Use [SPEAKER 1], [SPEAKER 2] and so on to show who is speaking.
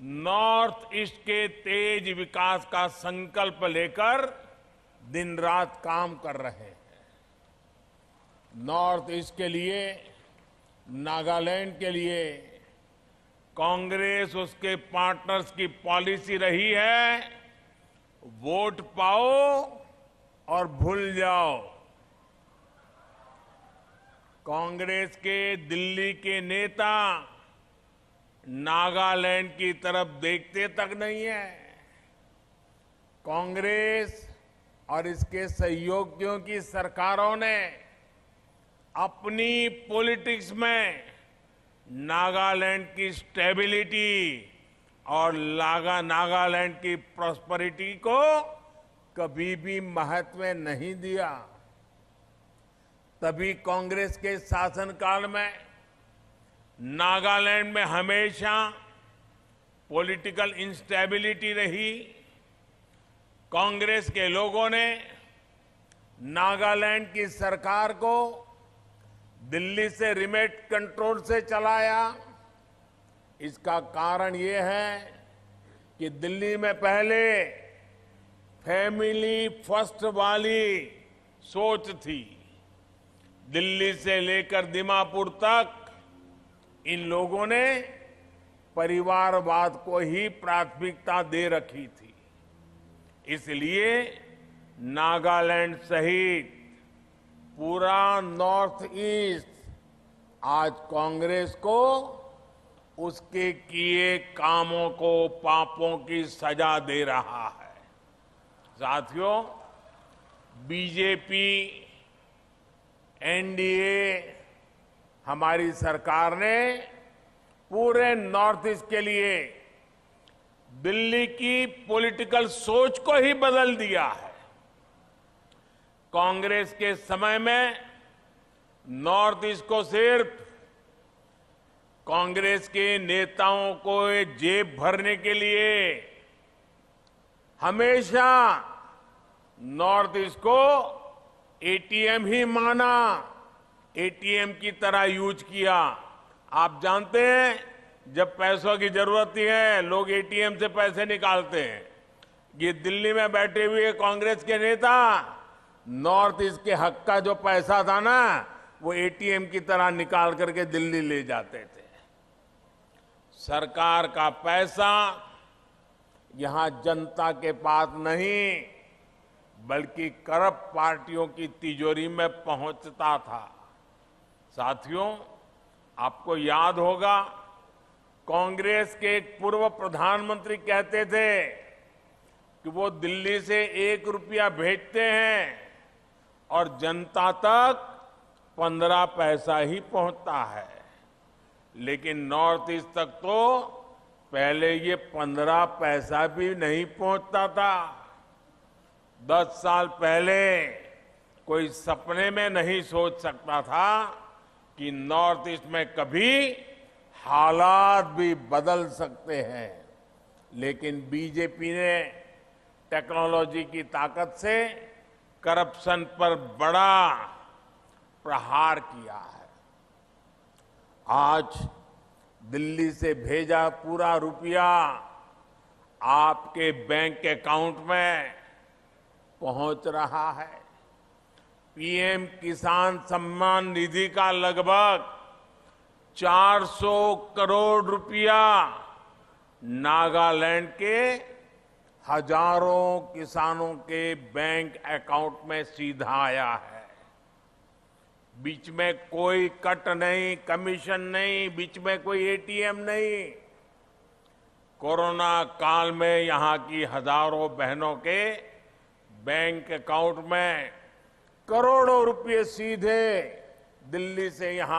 [SPEAKER 1] North east के तेज विकास का संकल्प लेकर दिन रात काम कर रहे हैं। नॉर्थ ईस्ट के लिए, नागालैंड के लिए कांग्रेस उसके पार्टनर्स की पॉलिसी रही है, वोट पाओ और भूल जाओ। कांग्रेस के दिल्ली के नेता नागालैंड की तरफ देखते तक नहीं है। कांग्रेस और इसके सहयोगियों की सरकारों ने अपनी पॉलिटिक्स में नागालैंड की स्टेबिलिटी और नागालैंड की प्रॉस्पेरिटी को कभी भी महत्व नहीं दिया। तभी कांग्रेस के शासनकाल में नागालैंड में हमेशा पॉलिटिकल इंस्टेबिलिटी रही। कांग्रेस के लोगों ने नागालैंड की सरकार को दिल्ली से रिमोट कंट्रोल से चलाया। इसका कारण ये है कि दिल्ली में पहले फैमिली फर्स्ट वाली सोच थी। दिल्ली से लेकर दीमापुर तक इन लोगों ने परिवारवाद को ही प्राथमिकता दे रखी थी। इसलिए नागालैंड सहित पूरा नॉर्थ ईस्ट आज कांग्रेस को उसके किए कामों को, पापों की सजा दे रहा है। साथियों, बीजेपी, एनडीए, हमारी सरकार ने पूरे नॉर्थ ईस्ट के लिए दिल्ली की पॉलिटिकल सोच को ही बदल दिया है। कांग्रेस के समय में नॉर्थ ईस्ट को सिर्फ कांग्रेस के नेताओं को जेब भरने के लिए हमेशा नॉर्थ ईस्ट को एटीएम ही माना, एटीएम की तरह यूज किया। आप जानते हैं, जब पैसों की जरूरत है लोग एटीएम से पैसे निकालते हैं। ये दिल्ली में बैठे हुए कांग्रेस के नेता नॉर्थ ईस्ट के हक का जो पैसा था ना, वो एटीएम की तरह निकाल करके दिल्ली ले जाते थे। सरकार का पैसा यहां जनता के पास नहीं, बल्कि करप्ट पार्टियों की तिजोरी में पहुंचता था। साथियों, आपको याद होगा, कांग्रेस के एक पूर्व प्रधानमंत्री कहते थे कि वो दिल्ली से 1 रुपया भेजते हैं और जनता तक 15 पैसा ही पहुंचता है। लेकिन नॉर्थ ईस्ट तक तो पहले ये 15 पैसा भी नहीं पहुंचता था। 10 साल पहले कोई सपने में नहीं सोच सकता था कि नॉर्थ ईस्ट में कभी हालात भी बदल सकते हैं। लेकिन बीजेपी ने टेक्नोलॉजी की ताकत से करप्शन पर बड़ा प्रहार किया है। आज दिल्ली से भेजा पूरा रुपया आपके बैंक अकाउंट में पहुंच रहा है। पीएम किसान सम्मान निधि का लगभग 400 करोड़ रुपया नागालैंड के हजारों किसानों के बैंक अकाउंट में सीधा आया है। बीच में कोई कट नहीं, कमीशन नहीं, बीच में कोई एटीएम नहीं। कोरोना काल में यहां की हजारों बहनों के बैंक अकाउंट में करोड़ों रुपए सीधे दिल्ली से यहां